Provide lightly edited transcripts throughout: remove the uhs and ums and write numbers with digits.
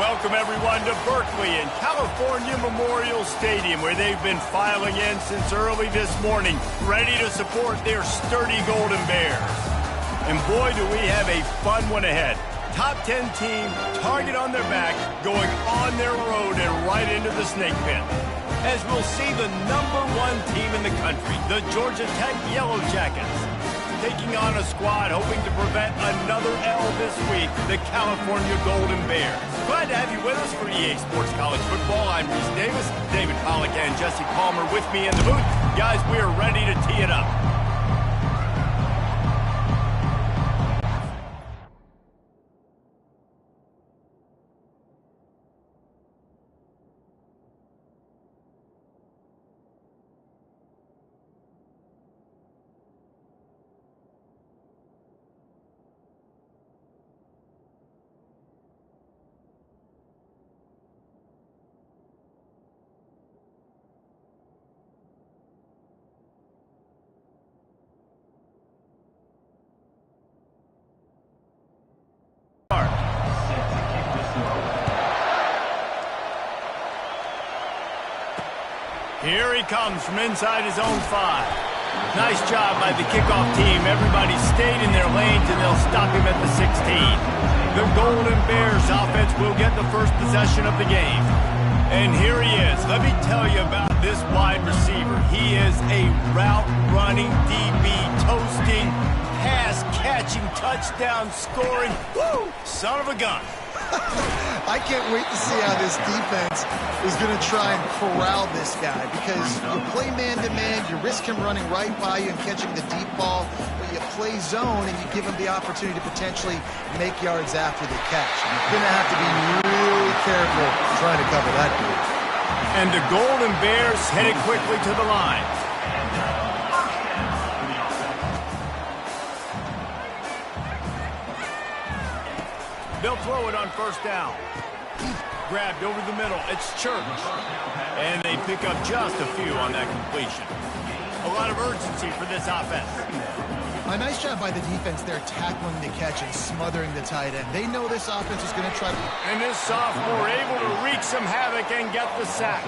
Welcome, everyone, to Berkeley and California Memorial Stadium, where they've been filing in since early this morning, ready to support their sturdy Golden Bears. And boy, do we have a fun one ahead. Top 10 team, target on their back, going on their road and right into the snake pit. As we'll see the #1 team in the country, the Georgia Tech Yellow Jackets, taking on a squad hoping to prevent another L this week, the California Golden Bears. Glad to have you with us for EA Sports College Football. I'm Reese Davis, David Pollack and Jesse Palmer with me in the booth. Guys, we are ready to tee it up. Here he comes from inside his own 5. Nice job by the kickoff team. Everybody stayed in their lanes, and they'll stop him at the 16. The Golden Bears offense will get the first possession of the game. And here he is. Let me tell you about this wide receiver. He is a route-running DB, toasting, pass-catching, touchdown-scoring, son of a gun. I can't wait to see how this defense is going to try and corral this guy, because you play man-to-man, you risk him running right by you and catching the deep ball, but you play zone and you give him the opportunity to potentially make yards after the catch. You're going to have to be really careful trying to cover that dude. And the Golden Bears headed quickly to the line. They'll throw it on first down. Grabbed over the middle. It's Church. And they pick up just a few on that completion. A lot of urgency for this offense. A nice job by the defense there, tackling the catch and smothering the tight end. They know this offense is going to try to... And this sophomore able to wreak some havoc and get the sack.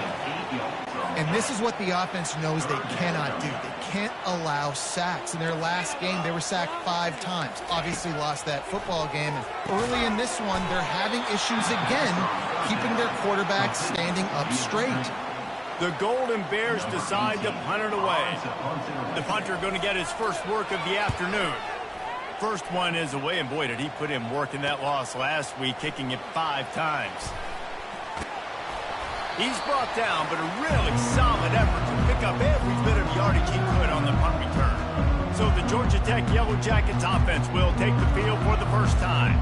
And this is what the offense knows they cannot do. They can't allow sacks. In their last game, they were sacked 5 times. Obviously lost that football game. And early in this one, they're having issues again, keeping their quarterbacks standing up straight. The Golden Bears decide to punt it away. The punter going to get his first work of the afternoon. First one is away, and boy, did he put in work in that loss last week, kicking it 5 times. He's brought down, but a really solid effort to pick up every bit of yardage he could on the punt return. So the Georgia Tech Yellow Jackets offense will take the field for the first time.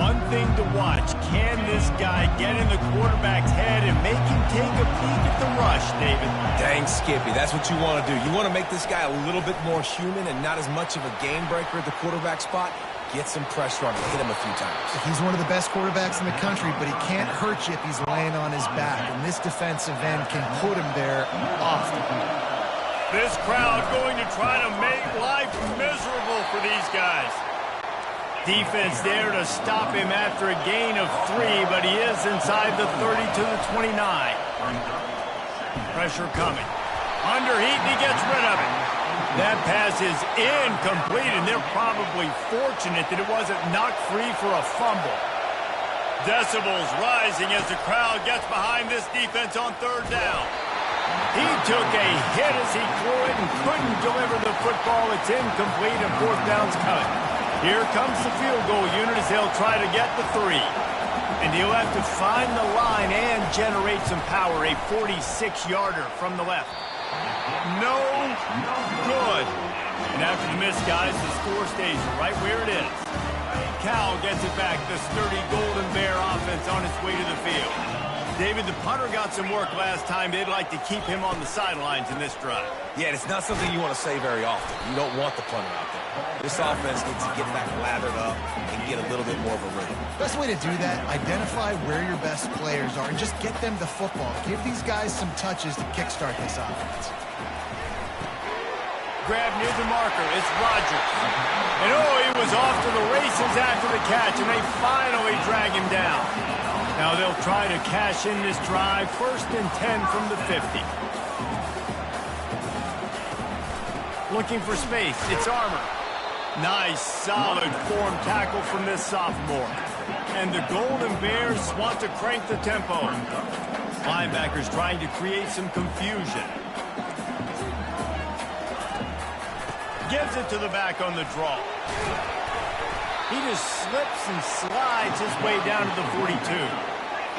One thing to watch, can this guy get in the quarterback's head and make him take a peek at the rush, David? Dang, Skippy, that's what you want to do. You want to make this guy a little bit more human and not as much of a game breaker at the quarterback spot. Get some pressure on him, hit him a few times. He's one of the best quarterbacks in the country, but he can't hurt you if he's laying on his back, and this defensive end can put him there often. This crowd going to try to make life miserable for these guys. Defense there to stop him after a gain of 3, but he is inside the 30 to the 29. Pressure coming. Underheat, and he gets rid of it. That pass is incomplete, and they're probably fortunate that it wasn't knocked free for a fumble. Decibels rising as the crowd gets behind this defense on 3rd down. He took a hit as he threw it and couldn't deliver the football. It's incomplete, and 4th down's coming. Here comes the field goal unit as they'll try to get the 3. And he'll have to find the line and generate some power. A 46-yarder from the left. No good. And after the miss, guys, the score stays right where it is. Cal gets it back. The sturdy Golden Bear offense on its way to the field. David, the punter got some work last time. They'd like to keep him on the sidelines in this drive. Yeah, it's not something you want to say very often. You don't want the punter out there. This offense needs to get back lathered up and get a little bit more of a rhythm. Best way to do that, identify where your best players are and just get them the football. Give these guys some touches to kickstart this offense. Grab near the marker. It's Rogers. And oh, he was off to the races after the catch, and they finally drag him down. Now they'll try to cash in this drive. 1st and 10 from the 50. Looking for space. It's Armour. Nice, solid form tackle from this sophomore. And the Golden Bears want to crank the tempo. Linebackers trying to create some confusion. Gives it to the back on the draw. He just slips and slides his way down to the 42.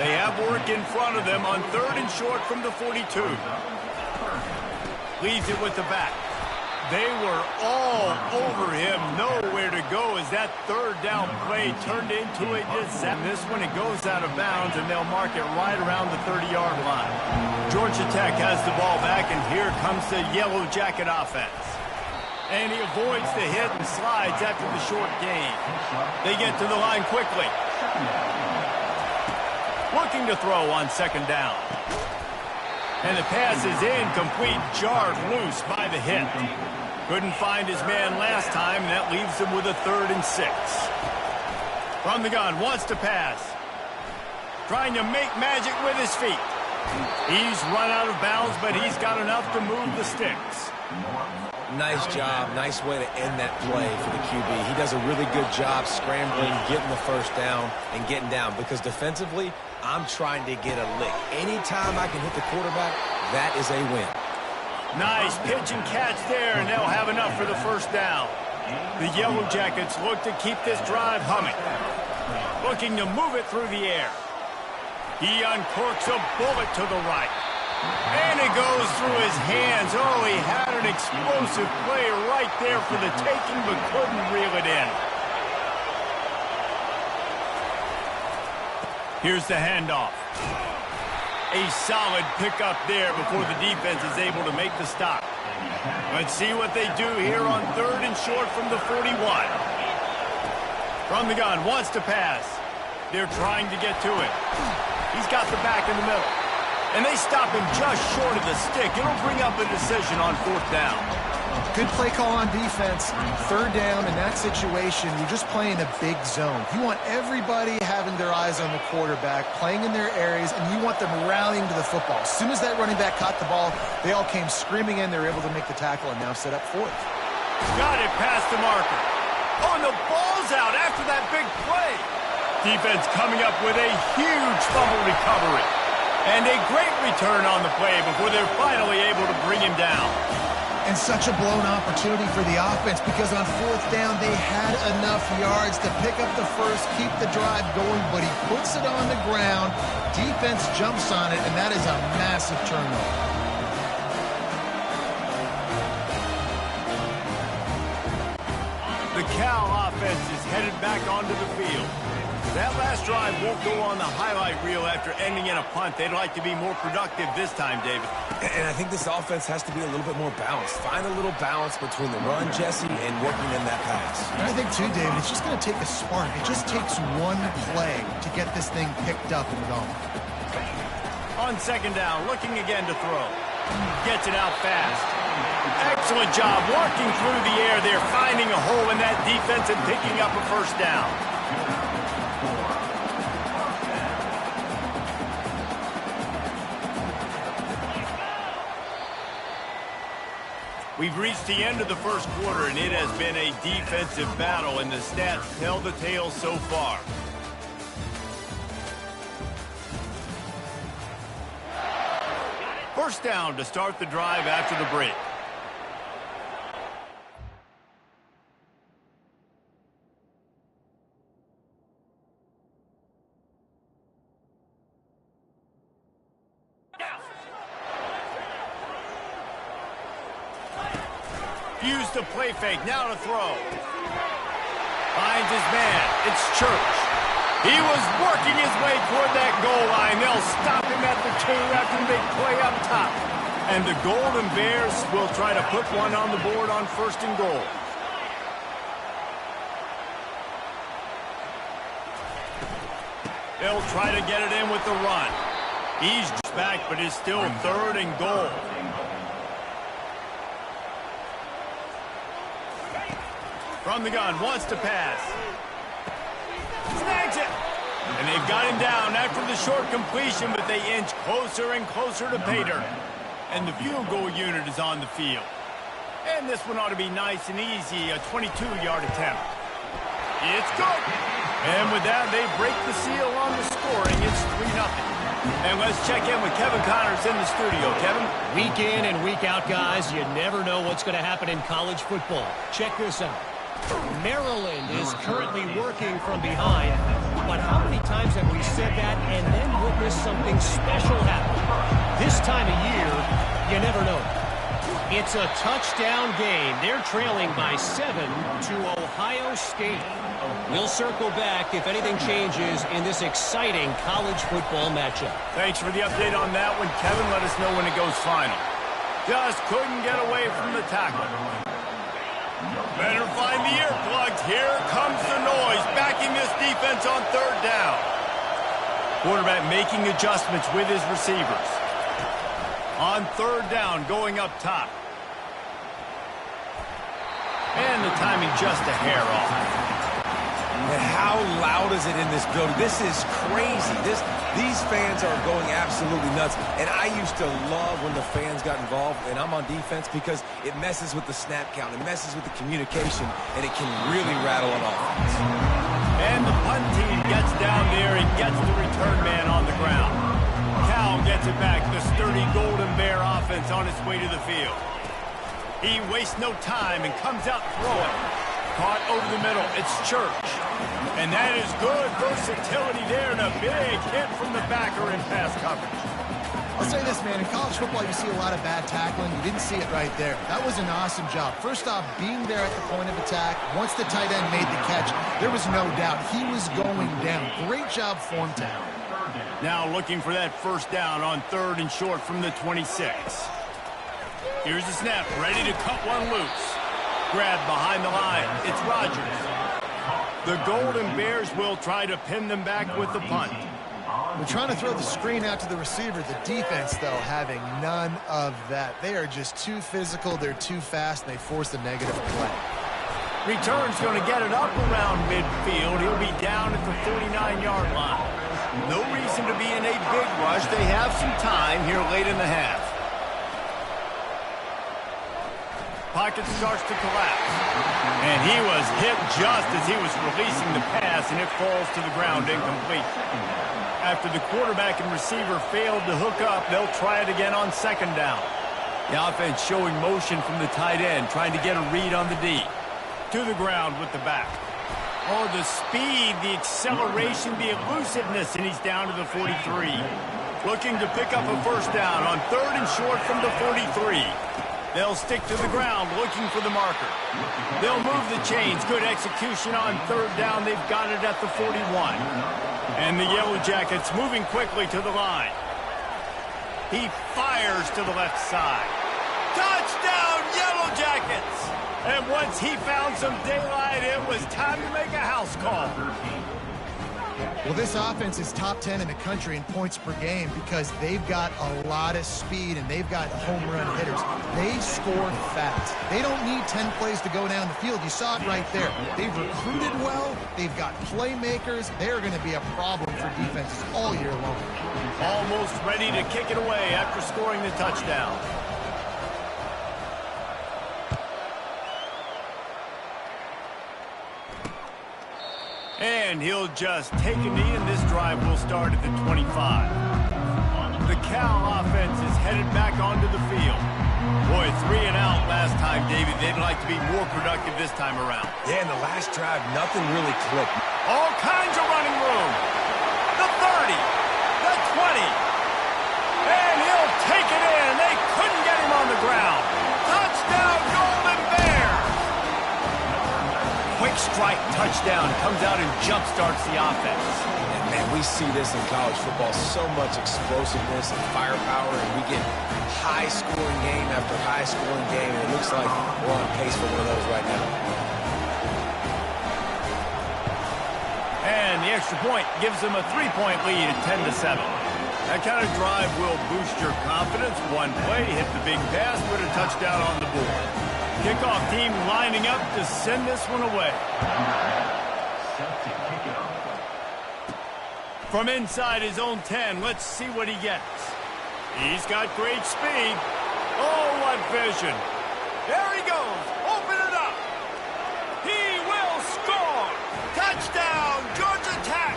They have work in front of them on 3rd and short from the 42. Leaves it with the back. They were all over him, nowhere to go as that 3rd down play turned into a disaster. This one, it goes out of bounds, and they'll mark it right around the 30-yard line. Georgia Tech has the ball back, and here comes the Yellow Jacket offense. And he avoids the hit and slides after the short gain. They get to the line quickly. Looking to throw on 2nd down. And the pass is incomplete, jarred loose by the hit. Couldn't find his man last time, and that leaves him with a 3rd and 6. From the gun, wants to pass. Trying to make magic with his feet. He's run out of bounds, but he's got enough to move the sticks. Nice job. Nice way to end that play for the QB. He does a really good job scrambling, getting the 1st down, and getting down. Because defensively, I'm trying to get a lick. Anytime I can hit the quarterback, that is a win. Nice pitch and catch there, and they'll have enough for the 1st down. The Yellow Jackets look to keep this drive humming. Looking to move it through the air. He uncorks a bullet to the right. And it goes through his hands. Oh, he had an explosive play right there for the taking, but couldn't reel it in. Here's the handoff. A solid pickup there before the defense is able to make the stop. Let's see what they do here on 3rd and short from the 41. From the gun, wants to pass. They're trying to get to it. He's got the back in the middle. And they stop him just short of the stick. It'll bring up a decision on 4th down. Good play call on defense. 3rd down in that situation, you're just playing a big zone. You want everybody having their eyes on the quarterback, playing in their areas, and you want them rallying to the football. As soon as that running back caught the ball, they all came screaming in. They were able to make the tackle and now set up 4th. Got it past the marker. Oh, and the ball's out after that big play. Defense coming up with a huge fumble recovery. And a great return on the play before they're finally able to bring him down. And such a blown opportunity for the offense because on 4th down, they had enough yards to pick up the 1st, keep the drive going, but he puts it on the ground. Defense jumps on it, and that is a massive turnover. The Cal offense is headed back onto the field. That last drive won't go on the highlight reel after ending in a punt. They'd like to be more productive this time, David. And I think this offense has to be a little bit more balanced. Find a little balance between the run, Jesse, and working in that pass. And I think, too, David, it's just going to take a spark. It just takes one play to get this thing picked up and going. On 2nd down, looking again to throw. Gets it out fast. Excellent job working through the air there, finding a hole in that defense and picking up a 1st down. We've reached the end of the 1st quarter, and it has been a defensive battle, and the stats tell the tale so far. First down to start the drive after the break. Used the play fake, now to throw. Finds his man, it's Church. He was working his way toward that goal line. They'll stop him at the 2 after the big play up top. And the Golden Bears will try to put one on the board on 1st and goal. They'll try to get it in with the run. He's back, but it's still 3rd and goal. From the gun, wants to pass. Snags it. And they've got him down after the short completion, but they inch closer and closer to pay dirt. And the field goal unit is on the field. And this one ought to be nice and easy, a 22-yard attempt. It's good. And with that, they break the seal on the scoring. It's 3-0. And let's check in with Kevin Connors in the studio. Kevin? Week in and week out, guys, you never know what's going to happen in college football. Check this out. Maryland is currently working from behind, but how many times have we said that and then witnessed something special happen? This time of year, you never know. It's a touchdown game. They're trailing by 7 to Ohio State. We'll circle back if anything changes in this exciting college football matchup. Thanks for the update on that one, Kevin. Let us know when it goes final. Just couldn't get away from the tackle. Better find the earplugs. Here comes the noise, backing this defense on third down. Quarterback making adjustments with his receivers. On third down, going up top. And the timing just a hair off. And how loud is it in this building? This is crazy. These fans are going absolutely nuts. And I used to love when the fans got involved, and I'm on defense, because it messes with the snap count. It messes with the communication, and it can really rattle an offense. And the punt team gets down there and gets the return man on the ground. Cal gets it back. The sturdy Golden Bear offense on its way to the field. He wastes no time and comes out throwing. Caught over the middle. It's Church. And that is good versatility there, and a big hit from the backer in pass coverage. I'll say this, man. In college football, you see a lot of bad tackling. You didn't see it right there. That was an awesome job. First off, being there at the point of attack. Once the tight end made the catch, there was no doubt he was going down. Great job for him, Town. Now looking for that first down on third and short from the 26. Here's the snap, ready to cut one loose. Grab behind the line. It's Rodgers. The Golden Bears will try to pin them back with the punt. They're trying to throw the screen out to the receiver. The defense, though, having none of that. They are just too physical. They're too fast, and they force a negative play. Return's going to get it up around midfield. He'll be down at the 49-yard line. No reason to be in a big rush. They have some time here late in the half. Pocket starts to collapse. And he was hit just as he was releasing the pass, and it falls to the ground incomplete. After the quarterback and receiver failed to hook up, they'll try it again on second down. The offense showing motion from the tight end, trying to get a read on the D. To the ground with the back. Oh, the speed, the acceleration, the elusiveness, and he's down to the 43. Looking to pick up a first down on third and short from the 43. They'll stick to the ground looking for the marker. They'll move the chains. Good execution on third down. They've got it at the 41. And the Yellow Jackets moving quickly to the line. He fires to the left side. Touchdown, Yellow Jackets! And once he found some daylight, it was time to make a house call. Well, this offense is top 10 in the country in points per game because they've got a lot of speed and they've got home run hitters. They score fast. They don't need 10 plays to go down the field. You saw it right there. They've recruited well. They've got playmakers. They're going to be a problem for defenses all year long. Almost ready to kick it away after scoring the touchdown. And he'll just take a knee, and this drive will start at the 25. The Cal offense is headed back onto the field. Boy, 3 and out last time, David. They'd like to be more productive this time around. Yeah, in the last drive, nothing really clicked. All kinds of running room. The 30, the 20. And he'll take it in. They couldn't get him on the ground. Touchdown, Golden Bears. Quick strike touchdown comes out and jump-starts the offense. And man, we see this in college football, so much explosiveness and firepower, and we get high-scoring game after high-scoring game, and it looks like we're on pace for one of those right now. And the extra point gives them a 3-point lead at 10-7. That kind of drive will boost your confidence. One play, hit the big pass, put a touchdown on the board. Kickoff team lining up to send this one away. From inside his own 10, let's see what he gets. He's got great speed. Oh, what vision. There he goes. Open it up. He will score. Touchdown, Georgia Tech.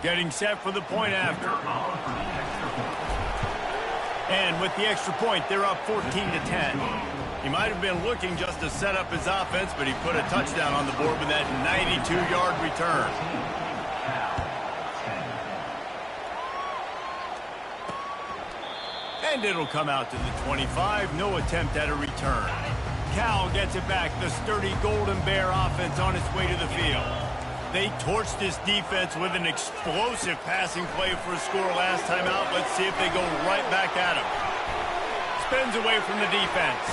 Getting set for the point after. And with the extra point, they're up 14-10. He might have been looking just to set up his offense, but he put a touchdown on the board with that 92-yard return. And it'll come out to the 25. No attempt at a return. Cal gets it back. The sturdy Golden Bear offense on its way to the field. They torched this defense with an explosive passing play for a score last time out. Let's see if they go right back at him. Spins away from the defense.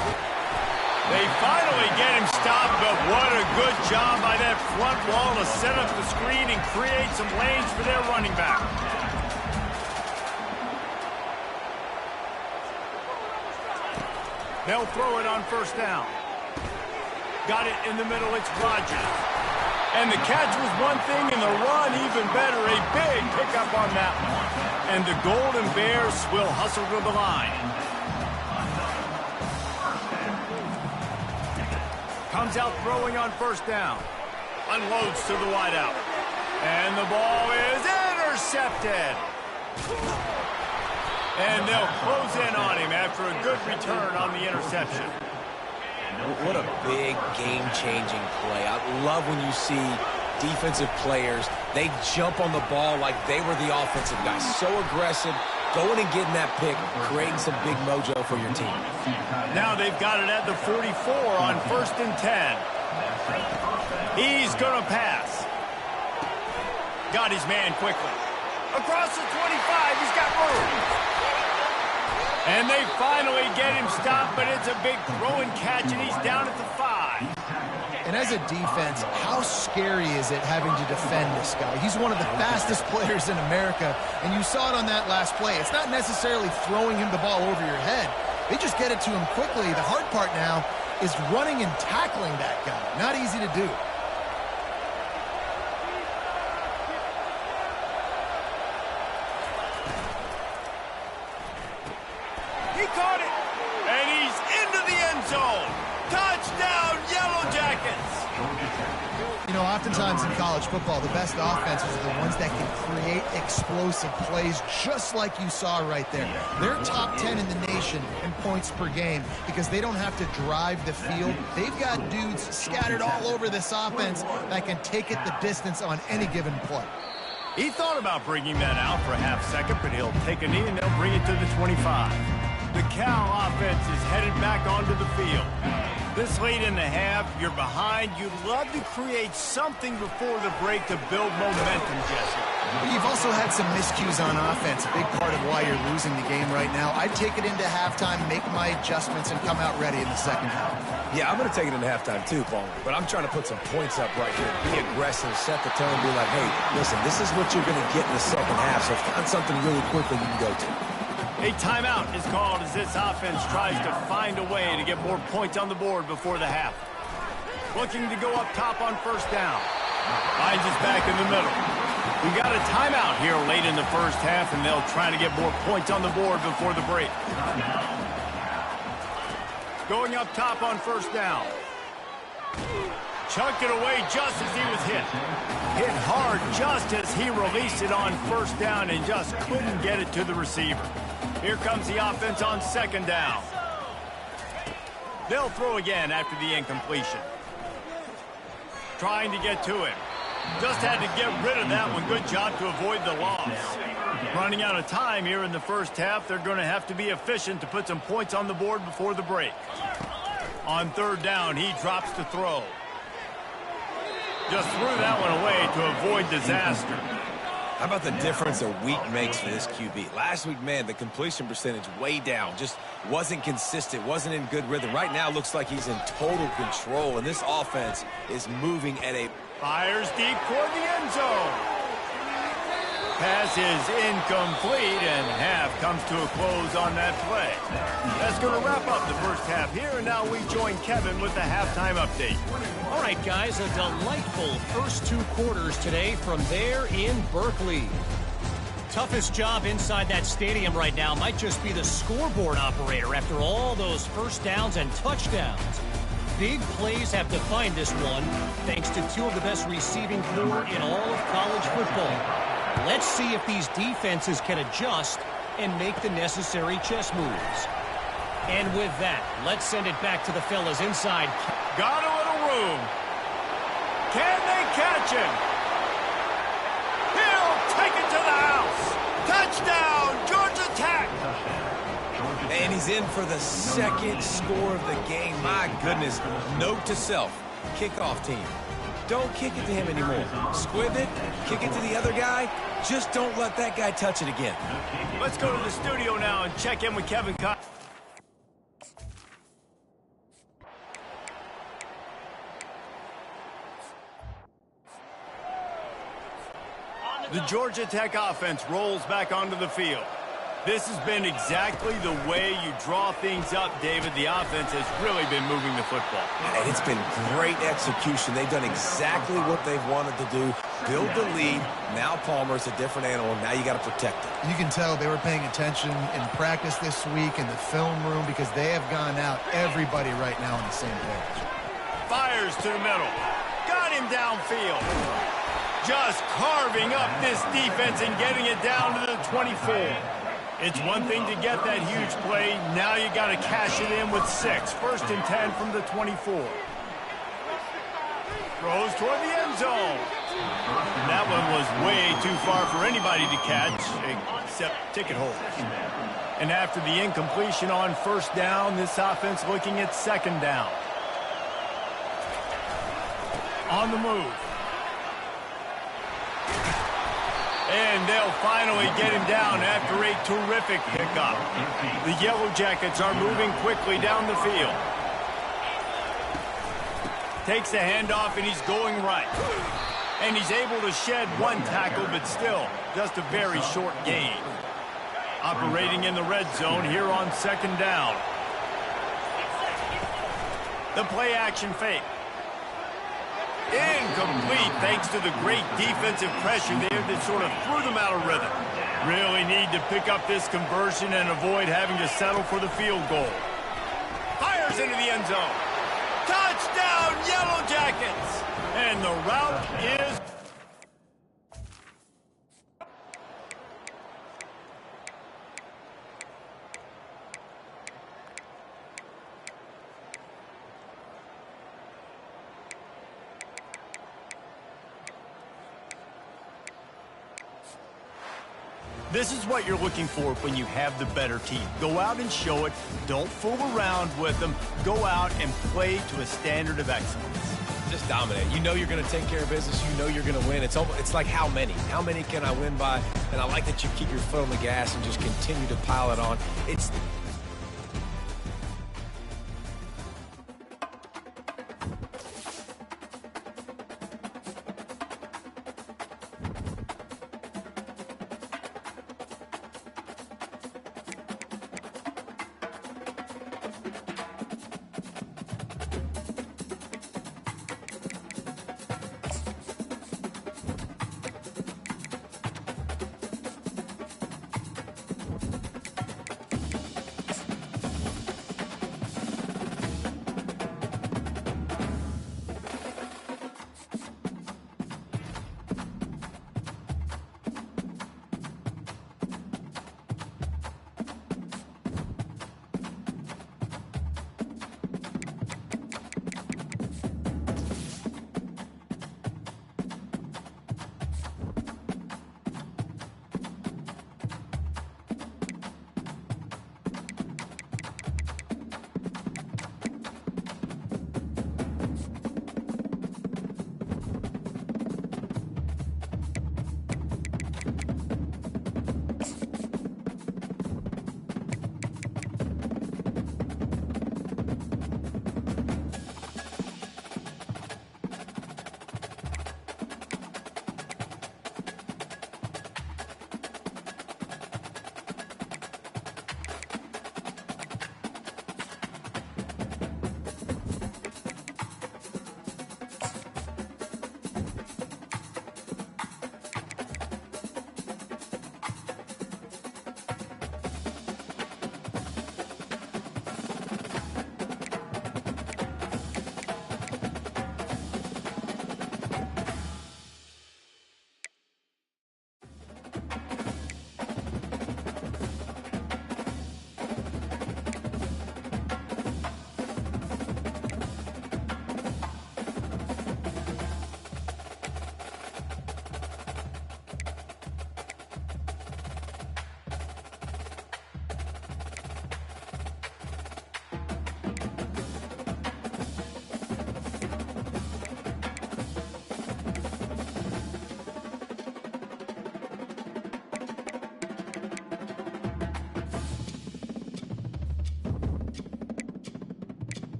They finally get him stopped, but what a good job by that front wall to set up the screen and create some lanes for their running back. They'll throw it on first down. Got it in the middle. It's Rodgers. And the catch was one thing, and the run even better. A big pickup on that one. And the Golden Bears will hustle to the line. Comes out throwing on first down. Unloads to the wideout. And the ball is intercepted. And they'll close in on him after a good return on the interception. What a big game-changing play. I love when you see defensive players, they jump on the ball like they were the offensive guys. So aggressive, going and getting that pick, creating some big mojo for your team. Now they've got it at the 44 on 1st and 10. He's going to pass. Got his man quickly. Across the 25, he's got room. And they finally get him stopped, but it's a big throw and catch, and he's down at the 5. And as a defense, how scary is it having to defend this guy? He's one of the fastest players in America, and you saw it on that last play. It's not necessarily throwing him the ball over your head. They just get it to him quickly. The hard part now is running and tackling that guy. Not easy to do. He caught it, and he's into the end zone. Touchdown, Yellow Jackets. You know, oftentimes in college football, the best offenses are the ones that can create explosive plays, just like you saw right there. They're top 10 in the nation in points per game because they don't have to drive the field. They've got dudes scattered all over this offense that can take it the distance on any given play. He thought about bringing that out for a half second, but he'll take a knee and they'll bring it to the 25. The Cal offense is headed back onto the field. This late in the half, you're behind. You'd love to create something before the break to build momentum, Jesse. You've also had some miscues on offense, a big part of why you're losing the game right now. I'd take it into halftime, make my adjustments, and come out ready in the second half. Yeah, I'm going to take it into halftime too, Paul. But I'm trying to put some points up right here. Be aggressive, set the tone, be like, hey, listen, this is what you're going to get in the second half, so find something really quickly you can go to. A timeout is called as this offense tries to find a way to get more points on the board before the half. Looking to go up top on first down. Finds us back in the middle. We got a timeout here late in the first half, and they'll try to get more points on the board before the break. Going up top on first down. Chucked it away just as he was hit. Hit hard just as he released it on first down and just couldn't get it to the receiver. Here comes the offense on second down. They'll throw again after the incompletion. Trying to get to him. Just had to get rid of that one. Good job to avoid the loss. Running out of time here in the first half. They're going to have to be efficient to put some points on the board before the break. On third down, he drops to throw. Just threw that one away to avoid disaster. How about the difference a week makes for this QB? Last week, man, the completion percentage way down. Just wasn't consistent, wasn't in good rhythm. Right now, looks like he's in total control, and this offense is moving at a... Fires deep toward the end zone. Pass is incomplete, and half comes to a close on that play. That's going to wrap up the first half here, and now we join Kevin with the halftime update. All right, guys, a delightful first 2 quarters today from there in Berkeley. Toughest job inside that stadium right now might just be the scoreboard operator after all those first downs and touchdowns. Big plays have defined this one, thanks to 2 of the best receiving corps in all of college football. Let's see if these defenses can adjust and make the necessary chess moves. And with that, let's send it back to the fellas inside. Got a little room. Can they catch him? He'll take it to the house. Touchdown, Georgia Tech. And he's in for the second score of the game. My goodness. Note to self, kickoff team. Don't kick it to him anymore. Squib it, kick it to the other guy. Just don't let that guy touch it again. Let's go to the studio now and check in with Kevin. The Georgia Tech offense rolls back onto the field. This has been exactly the way you draw things up, David. The offense has really been moving the football. And it's been great execution. They've done exactly what they've wanted to do. Build the lead. Now Palmer's a different animal. Now you got to protect it. You can tell they were paying attention in practice this week in the film room because they have gone out, everybody right now on the same page. Fires to the middle. Got him downfield. Just carving up this defense and getting it down to the 24. It's one thing to get that huge play. Now you got to cash it in with 6. First and 10 from the 24. Throws toward the end zone. That one was way too far for anybody to catch, except ticket holders. And after the incompletion on first down, this offense looking at second down. On the move. And they'll finally get him down after a terrific pickup. The Yellow Jackets are moving quickly down the field. Takes the handoff, and he's going right. And he's able to shed 1 tackle, but still just a very short gain. Operating in the red zone here on second down. The play action fake. Incomplete thanks to the great defensive pressure there that sort of threw them out of rhythm. Really need to pick up this conversion and avoid having to settle for the field goal. Fires into the end zone. Touchdown, Yellow Jackets! And the route is... This is what you're looking for when you have the better team. Go out and show it. Don't fool around with them. Go out and play to a standard of excellence. Just dominate. You know you're going to take care of business. You know you're going to win. It's like how many? How many can I win by? And I like that you keep your foot on the gas and just continue to pile it on. It's...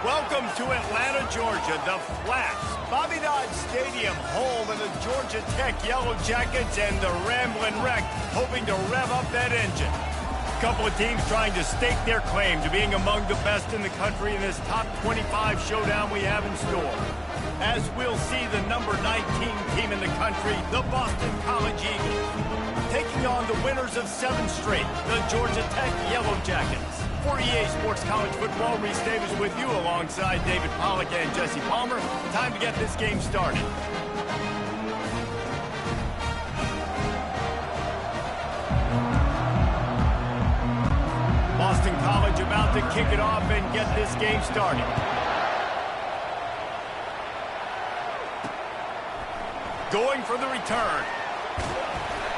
Welcome to Atlanta, Georgia, the Flats. Bobby Dodd Stadium, home of the Georgia Tech Yellow Jackets and the Ramblin' Wreck, hoping to rev up that engine. A couple of teams trying to stake their claim to being among the best in the country in this top 25 showdown we have in store. As we'll see the number 19 team in the country, the Boston College Eagles, taking on the winners of 7 straight, the Georgia Tech Yellow Jackets. For EA Sports College Football, Reese Davis with you alongside David Pollack and Jesse Palmer. Time to get this game started. Boston College about to kick it off and get this game started. Going for the return.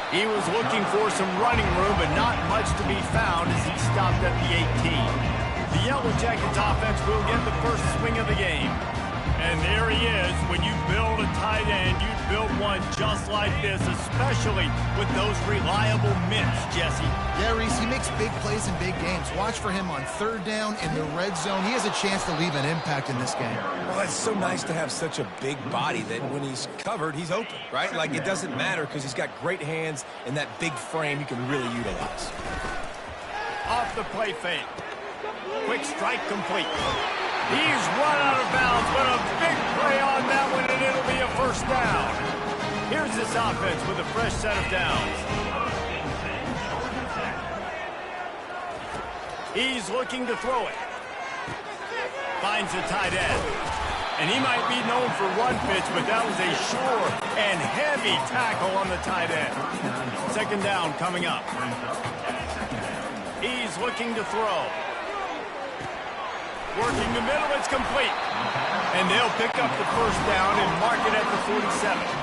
He was looking for some running room, but not much to be found as he stopped at the 18. The Yellow Jackets offense will get the first swing of the game. And there he is. When you build a tight end, you build one just like this, especially with those reliable mitts, Jesse. Yeah, Reese, he makes big plays in big games. Watch for him on 3rd down in the red zone. He has a chance to leave an impact in this game. Well, it's so nice to have such a big body that when he's covered, he's open, right? Like, it doesn't matter because he's got great hands and that big frame he can really utilize. Off the play fake. Quick strike complete. He's run out of bounds, but a big play on that one, and it'll be a first down. Here's this offense with a fresh set of downs. He's looking to throw it. Finds a tight end. And he might be known for run fits, but that was a sure and heavy tackle on the tight end. 2nd down coming up. He's looking to throw. Working the middle, it's complete. And they'll pick up the first down and mark it at the 47.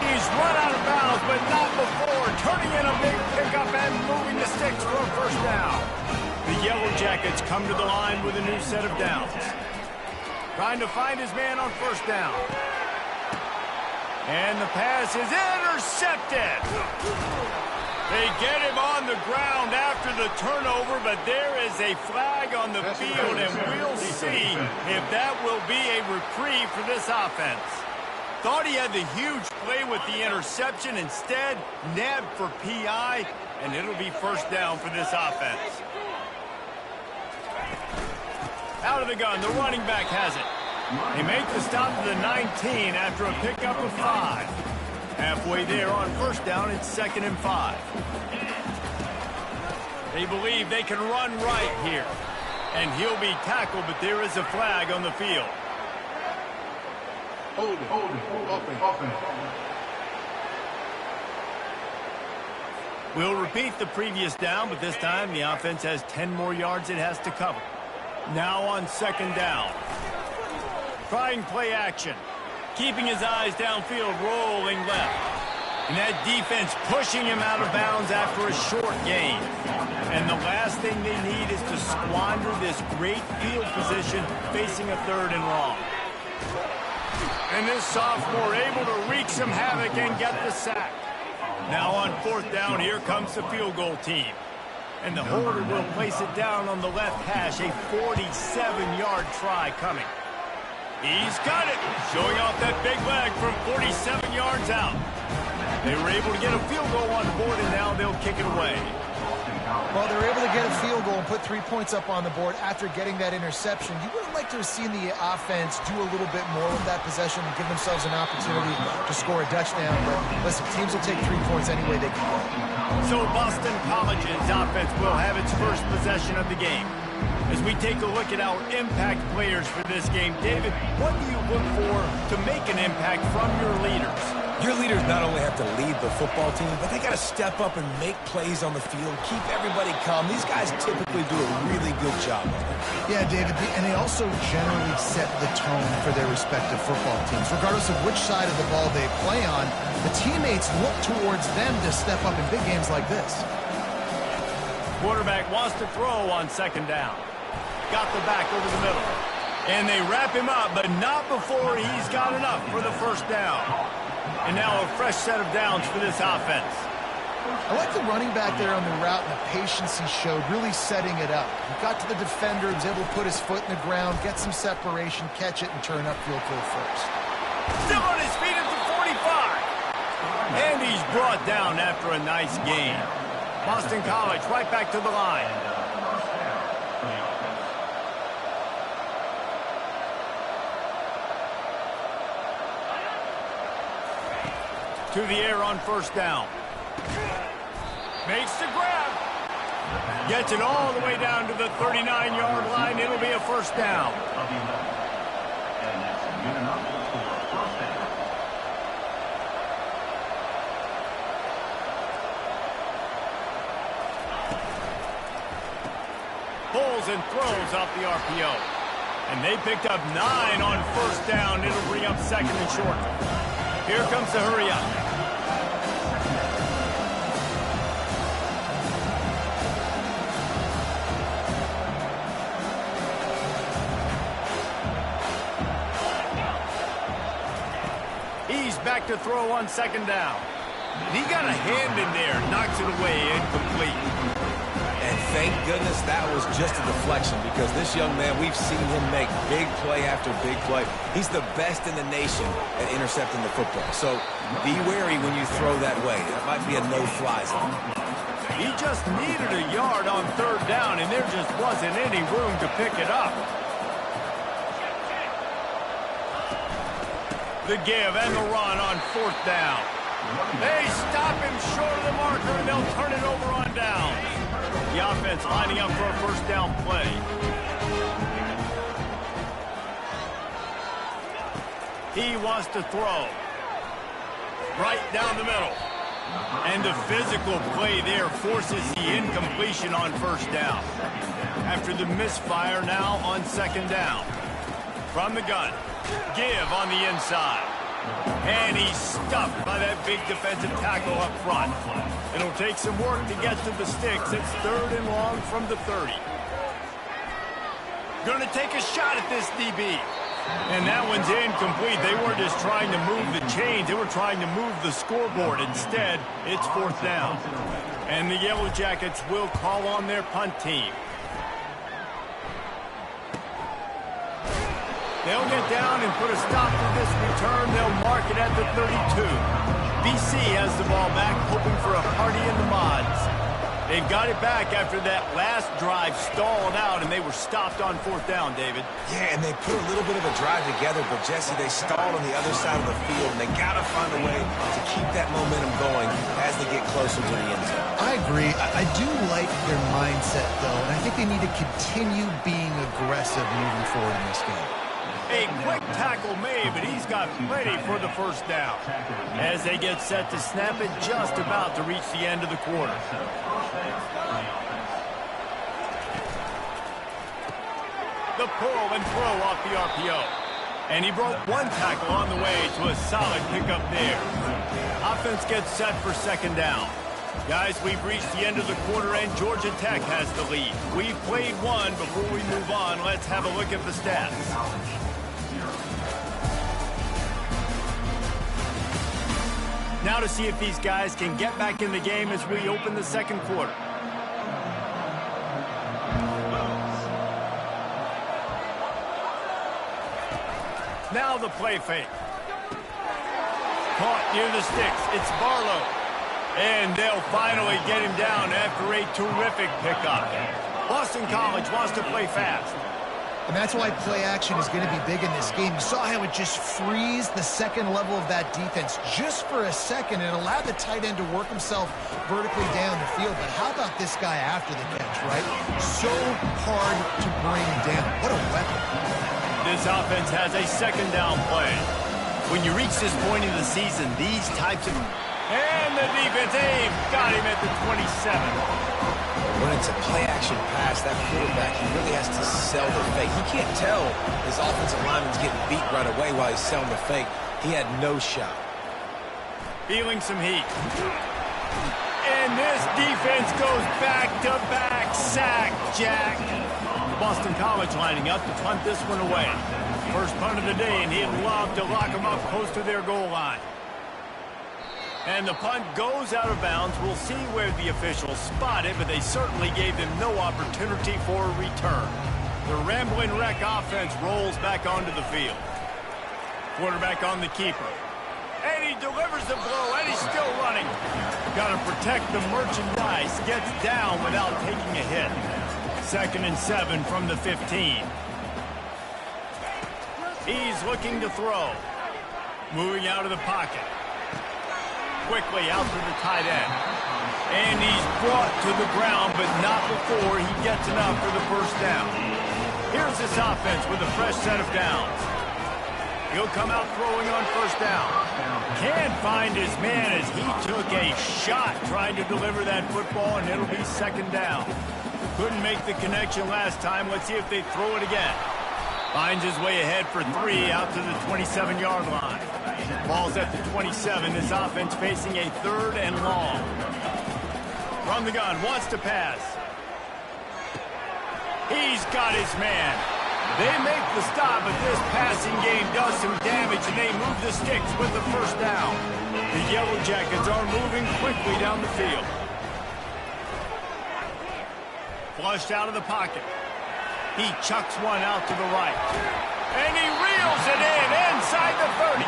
He's run out of bounds, but not before. Turning in a big pickup and moving the sticks for a first down. The Yellow Jackets come to the line with a new set of downs. Trying to find his man on first down. And the pass is intercepted. They get him on the ground after the turnover, but there is a flag on the field, and we'll see if that will be a reprieve for this offense. Thought he had the huge play with the interception. Instead, nabbed for PI, and it'll be first down for this offense. Out of the gun, the running back has it. They make the stop to the 19 after a pickup of 5. Halfway there on first down, it's 2nd and 5. They believe they can run right here. And he'll be tackled, but there is a flag on the field. Hold it, open. We'll repeat the previous down, but this time the offense has 10 more yards it has to cover. Now on 2nd down. Trying play action. Keeping his eyes downfield, rolling left. And that defense pushing him out of bounds after a short gain. And the last thing they need is to squander this great field position facing a 3rd and long. And this sophomore able to wreak some havoc and get the sack. Now on 4th down, here comes the field goal team. And the holder will place it down on the left hash, a 47-yard try coming. He's got it, showing off that big leg from 47 yards out. They were able to get a field goal on the board, and now they'll kick it away. Well, they were able to get a field goal and put 3 points up on the board after getting that interception. You would have liked to have seen the offense do a little bit more with that possession and give themselves an opportunity to score a touchdown. But listen, teams will take 3 points any way they can go. So Boston College's offense will have its first possession of the game. As we take a look at our impact players for this game, David, what do you look for to make an impact from your leaders? Your leaders not only have to lead the football team, but they got to step up and make plays on the field, keep everybody calm. These guys typically do a really good job of it. Yeah, David, and they also generally set the tone for their respective football teams. Regardless of which side of the ball they play on, the teammates look towards them to step up in big games like this. Quarterback wants to throw on 2nd down. Got the back over the middle. And they wrap him up, but not before he's got enough for the first down. And now a fresh set of downs for this offense. I like the running back there on the route and the patience he showed, really setting it up. He got to the defender, was able to put his foot in the ground, get some separation, catch it, and turn upfield for the first. Still on his feet at the 45. And he's brought down after a nice gain. Boston College right back to the line. To the air on first down. Makes the grab. Gets it all the way down to the 39-yard line. It'll be a first down. Pulls and throws off the RPO. And they picked up 9 on first down. It'll bring up second and short. Here comes the hurry up. He's back to throw on second down. He got a hand in there, knocks it away, incomplete. And thank goodness that was just a deflection, because this young man, we've seen him make big play after big play. He's the best in the nation at intercepting the football. So be wary when you throw that way. That might be a no-fly zone. He just needed a yard on third down, and there just wasn't any room to pick it up. The give and the run on fourth down. They stop him short of the marker, and they'll turn it over on down. The offense lining up for a first down play. He wants to throw. Right down the middle. And the physical play there forces the incompletion on first down. After the misfire now on second down. From the gun. Give on the inside. And he's stuffed by that big defensive tackle up front. It'll take some work to get to the sticks. It's third and long from the 30. Going to take a shot at this DB. And that one's incomplete. They weren't just trying to move the chains. They were trying to move the scoreboard. Instead, it's fourth down. And the Yellow Jackets will call on their punt team. They'll get down and put a stop to this return. They'll mark it at the 32. BC has the ball back, hoping for a party in the mods. They've got it back after that last drive stalled out, and they were stopped on fourth down, David. Yeah, and they put a little bit of a drive together, but, Jesse, they stalled on the other side of the field, and they got to find a way to keep that momentum going as they get closer to the end zone. I agree. I do like their mindset, though, and I think they need to continue being aggressive moving forward in this game. A quick tackle made, but he's got plenty for the first down. As they get set to snap it, just about to reach the end of the quarter. The pull and throw off the RPO. And he broke one tackle on the way to a solid pickup there. Offense gets set for second down. Guys, we've reached the end of the quarter, and Georgia Tech has the lead. We've played one. Before we move on, let's have a look at the stats. Now to see if these guys can get back in the game as we open the second quarter. Now the play fake. Caught near the sticks. It's Barlow. And they'll finally get him down after a terrific pickup. Boston College wants to play fast. And that's why play action is going to be big in this game. You saw how it just frees the second level of that defense just for a second and allowed the tight end to work himself vertically down the field. But how about this guy after the catch, right? So hard to bring down. What a weapon. This offense has a second down play. When you reach this point in the season, these types of... And the defense, they've got him at the 27. When it's a play-action pass, that quarterback, he really has to sell the fake. He can't tell his offensive lineman's getting beat right away while he's selling the fake. He had no shot. Feeling some heat. And this defense goes back-to-back sack, Jack. Boston College lining up to punt this one away. First punt of the day, and he'd love to lock them up close to their goal line. And the punt goes out of bounds. We'll see where the officials spot it, but they certainly gave them no opportunity for a return. The rambling wreck offense rolls back onto the field. Quarterback on the keeper. And he delivers the blow, and he's still running. Got to protect the merchandise. Gets down without taking a hit. 2nd and 7 from the 15. He's looking to throw. Moving out of the pocket. Quickly out to the tight end. And he's brought to the ground, but not before he gets enough for the first down. Here's this offense with a fresh set of downs. He'll come out throwing on first down. Can't find his man as he took a shot trying to deliver that football, and it'll be 2nd down. Couldn't make the connection last time. Let's see if they throw it again. Finds his way ahead for 3 out to the 27-yard line. Ball's at the 27. This offense facing a 3rd and long. From the gun, wants to pass. He's got his man. They make the stop, but this passing game does some damage, and they move the sticks with the first down. The Yellow Jackets are moving quickly down the field. Flushed out of the pocket. He chucks one out to the right. And he reels it in inside the 30.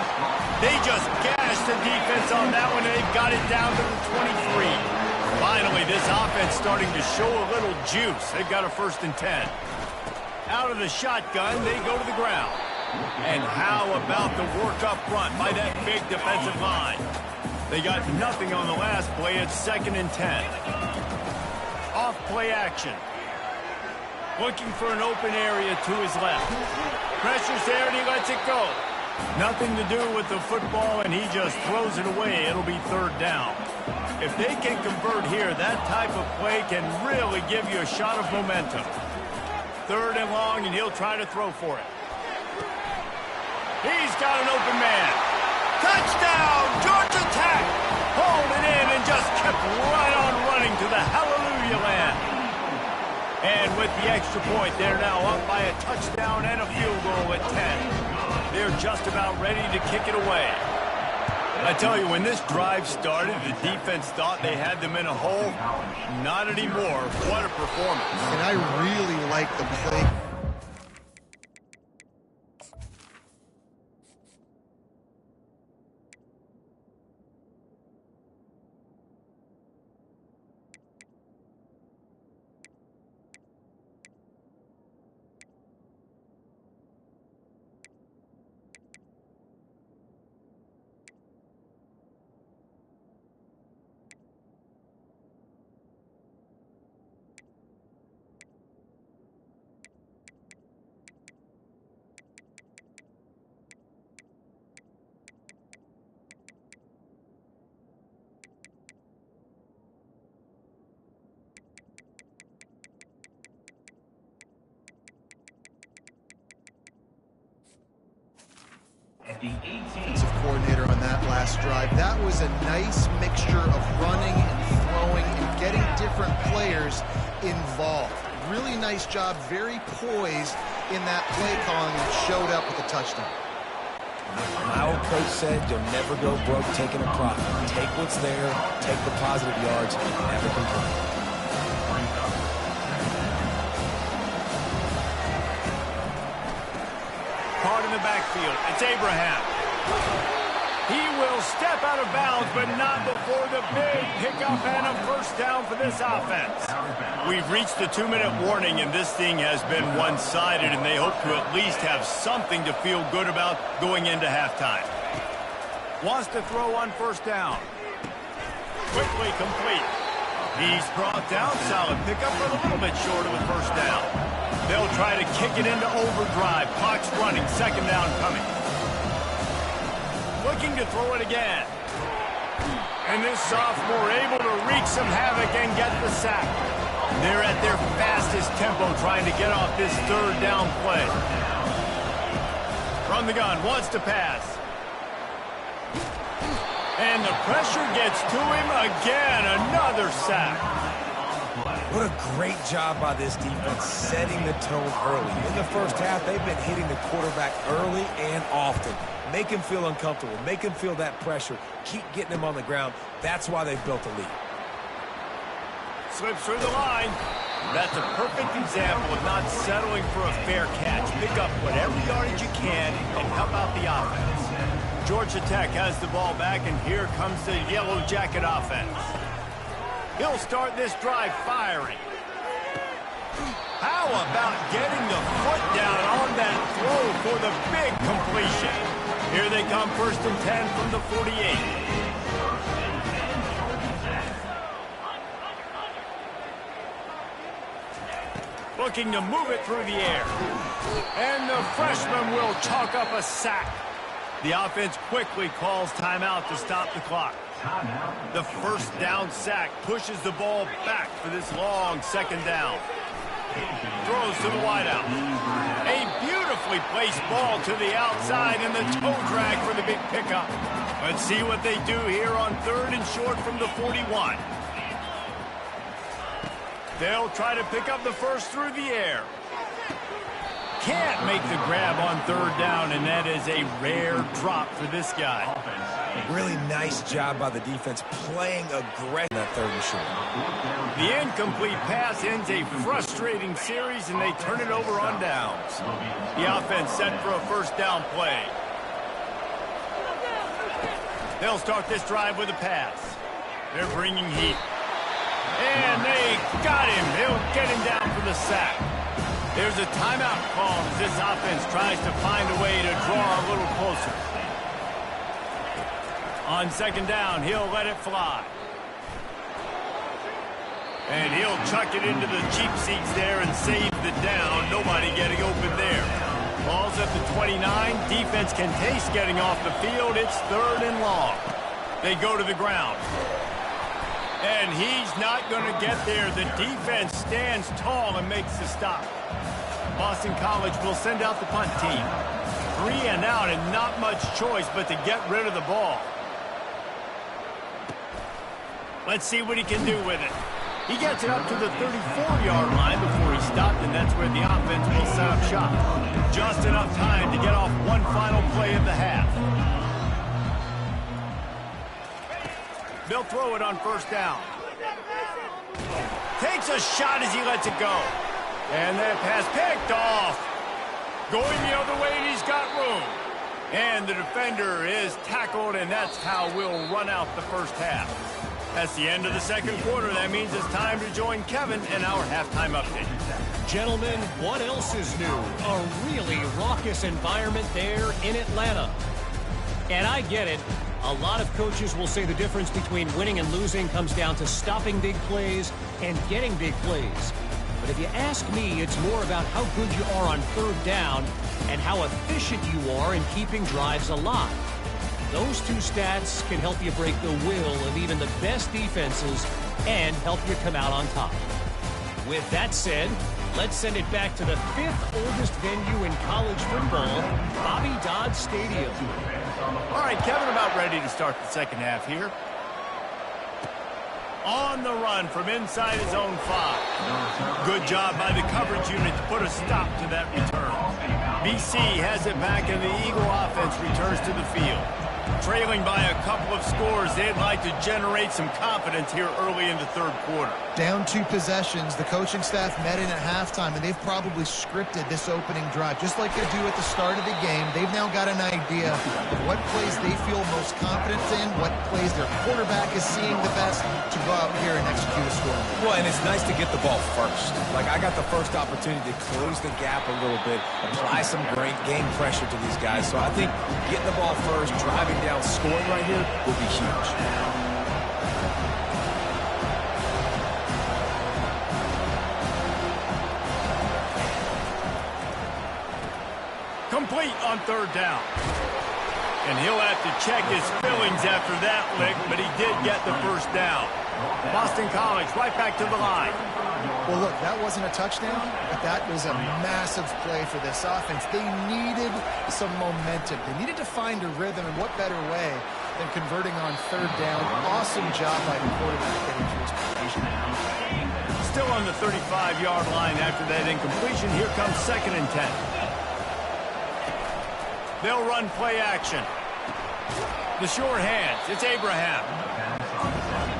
They just gashed the defense on that one, and they've got it down to the 23. Finally, this offense starting to show a little juice. They've got a 1st and 10. Out of the shotgun, they go to the ground. And how about the work up front by that big defensive line? They got nothing on the last play. It's 2nd and 10. Off play action. Looking for an open area to his left. Pressure's there, and he lets it go. Nothing to do with the football, and he just throws it away. It'll be 3rd down. If they can convert here, that type of play can really give you a shot of momentum. 3rd and long, and he'll try to throw for it. He's got an open man. Touchdown, Georgia Tech! Hauled it in and just kept right on running to the hallelujah land. And with the extra point, they're now up by a touchdown and a field goal at 10. They're just about ready to kick it away. I tell you, when this drive started, the defense thought they had them in a hole. Not anymore. What a performance. And I really like the play. Defensive coordinator on that last drive. That was a nice mixture of running and throwing and getting different players involved. Really nice job, very poised in that play calling that showed up with a touchdown. My old coach said you'll never go broke taking a profit. Take what's there, take the positive yards, and never complain. Caught in the backfield. It's Abraham. He will step out of bounds, but not before the big pickup and a first down for this offense. We've reached the 2-minute warning, and this thing has been one-sided, and they hope to at least have something to feel good about going into halftime. Wants to throw on first down. Quickly complete. He's brought down. Solid pickup, but a little bit short of the first down. They'll try to kick it into overdrive. Clock's running. 2nd down coming. Looking to throw it again. And this sophomore able to wreak some havoc and get the sack. They're at their fastest tempo trying to get off this 3rd down play. From the gun, wants to pass. And the pressure gets to him again. Another sack. What a great job by this defense setting the tone early. In the first half, they've been hitting the quarterback early and often. Make him feel uncomfortable. Make him feel that pressure. Keep getting him on the ground. That's why they've built a lead. Slips through the line. That's a perfect example of not settling for a fair catch. Pick up whatever yardage you can and help out the offense. Georgia Tech has the ball back, and here comes the Yellow Jacket offense. He'll start this drive firing. How about getting the foot down on that throw for the big completion? Here they come, 1st and 10 from the 48. Looking to move it through the air. And the freshman will chalk up a sack. The offense quickly calls timeout to stop the clock. The 1st down sack pushes the ball back for this long 2nd down. Throws to the wideout. A beautifully placed ball to the outside, and the toe drag for the big pickup. Let's see what they do here on 3rd and short from the 41. They'll try to pick up the 1st through the air. Can't make the grab on 3rd down, and that is a rare drop for this guy. Really nice job by the defense playing aggressive that 3rd and short. The incomplete pass ends a frustrating series, and they turn it over on downs. The offense set for a 1st down play. They'll start this drive with a pass. They're bringing heat. And they got him. They'll get him down for the sack. There's a timeout call as this offense tries to find a way to draw a little closer. On 2nd down, he'll let it fly. And he'll chuck it into the cheap seats there and save the down. Nobody getting open there. Ball's at the 29. Defense can taste getting off the field. It's 3rd and long. They go to the ground. And he's not going to get there. The defense stands tall and makes the stop. Boston College will send out the punt team. 3 and out, and not much choice but to get rid of the ball. Let's see what he can do with it. He gets it up to the 34-yard line before he stopped, and that's where the offense will set up shop. Just enough time to get off one final play of the half. They'll throw it on 1st down. Takes a shot as he lets it go. And that pass picked off. Going the other way, and he's got room. And the defender is tackled, and that's how we'll run out the 1st half. That's the end of the 2nd quarter. That means it's time to join Kevin in our halftime update. Gentlemen, what else is new? A really raucous environment there in Atlanta. And I get it. A lot of coaches will say the difference between winning and losing comes down to stopping big plays and getting big plays. But if you ask me, it's more about how good you are on 3rd down and how efficient you are in keeping drives alive. Those 2 stats can help you break the will of even the best defenses and help you come out on top. With that said, let's send it back to the 5th oldest venue in college football, Bobby Dodd Stadium. All right, Kevin, about ready to start the 2nd half here. On the run from inside his own 5. Good job by the coverage unit to put a stop to that return. BC has it back, and the Eagle offense returns to the field. Trailing by a couple of scores, they'd like to generate some confidence here early in the 3rd quarter. Down 2 possessions. The coaching staff met in at halftime, and they've probably scripted this opening drive. Just like they do at the start of the game, they've now got an idea of what plays they feel most confident in, what plays their quarterback is seeing the best to go out here and execute a score. Well, and it's nice to get the ball first. Like, I got the first opportunity to close the gap a little bit, apply some great game pressure to these guys. So I think getting the ball first, driving down, scoring right here will be huge. Complete on 3rd down. And he'll have to check his fillings after that lick, but he did get the 1st down. Boston College right back to the line. Well, look, that wasn't a touchdown, but that was a massive play for this offense. They needed some momentum. They needed to find a rhythm, and what better way than converting on 3rd down. Awesome job by the quarterback getting to his position. Still on the 35-yard line after that incompletion. Here comes 2nd and 10. They'll run play action. The sure hands. It's Abraham.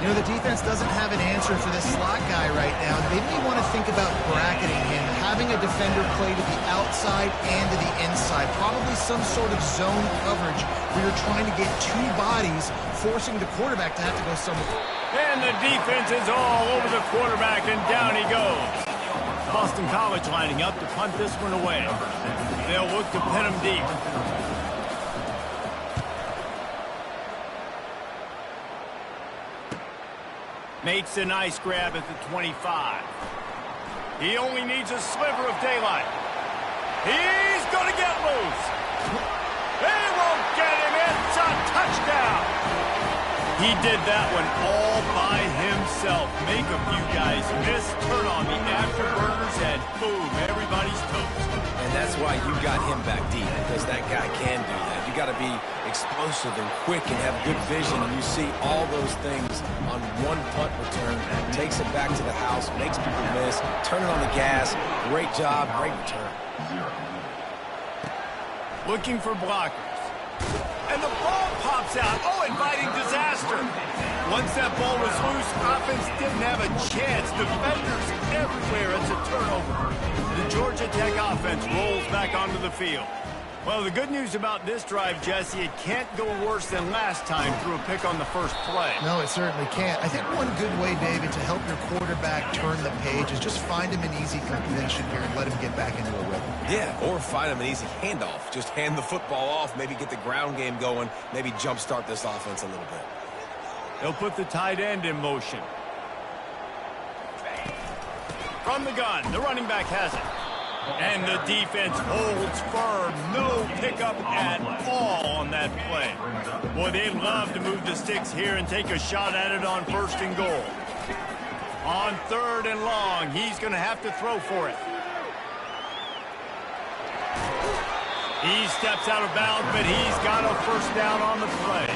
You know, the defense doesn't have an answer for this slot guy right now. They may want to think about bracketing him, having a defender play to the outside and to the inside. Probably some sort of zone coverage where you're trying to get two bodies, forcing the quarterback to have to go somewhere. And the defense is all over the quarterback, and down he goes. Boston College lining up to punt this one away. They'll look to pin him deep. Makes a nice grab at the 25. He only needs a sliver of daylight. He's going to get loose. They won't get him. It's a touchdown. He did that one all by himself. Make a few guys miss, turn on the afterburners, and boom, everybody's toast. And that's why you got him back deep, because that guy can do that. You got to be explosive and quick and have good vision, and you see all those things on one punt return. Takes it back to the house, makes people miss, turn it on the gas. Great job, great return. Looking for blockers. And the ball pops out. Oh, inviting disaster. Once that ball was loose, offense didn't have a chance. Defenders everywhere. It's a turnover. The Georgia Tech offense rolls back onto the field. Well, the good news about this drive, Jesse, it can't go worse than last time through a pick on the first play. No, it certainly can't. I think one good way, David, to help your quarterback turn the page is just find him an easy completion here and let him get back into a rhythm. Yeah, or find him an easy handoff. Just hand the football off, maybe get the ground game going, maybe jumpstart this offense a little bit. They'll put the tight end in motion. From the gun, the running back has it. And the defense holds firm. No pickup at all on that play. Boy, they'd love to move the sticks here and take a shot at it on 1st and goal. On 3rd and long, he's going to have to throw for it. He steps out of bounds, but he's got a 1st down on the play.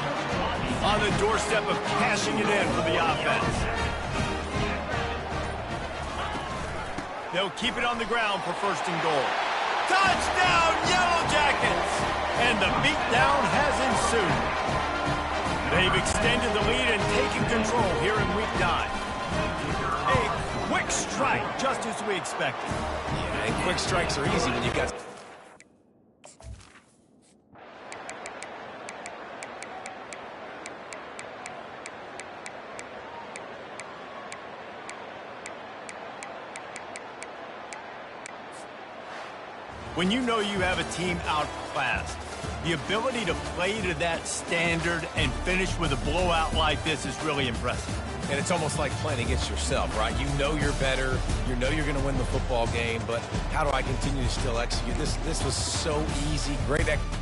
On the doorstep of cashing it in for the offense. They'll keep it on the ground for 1st and goal. Touchdown, Yellow Jackets! And the beatdown has ensued. They've extended the lead and taken control here in week 9. A quick strike, just as we expected. Yeah, and quick strikes are easy when you've got... When you know you have a team outclassed, the ability to play to that standard and finish with a blowout like this is really impressive. And it's almost like playing against yourself, right? You know you're better. You know you're going to win the football game, but how do I continue to still execute? This was so easy. Great execution.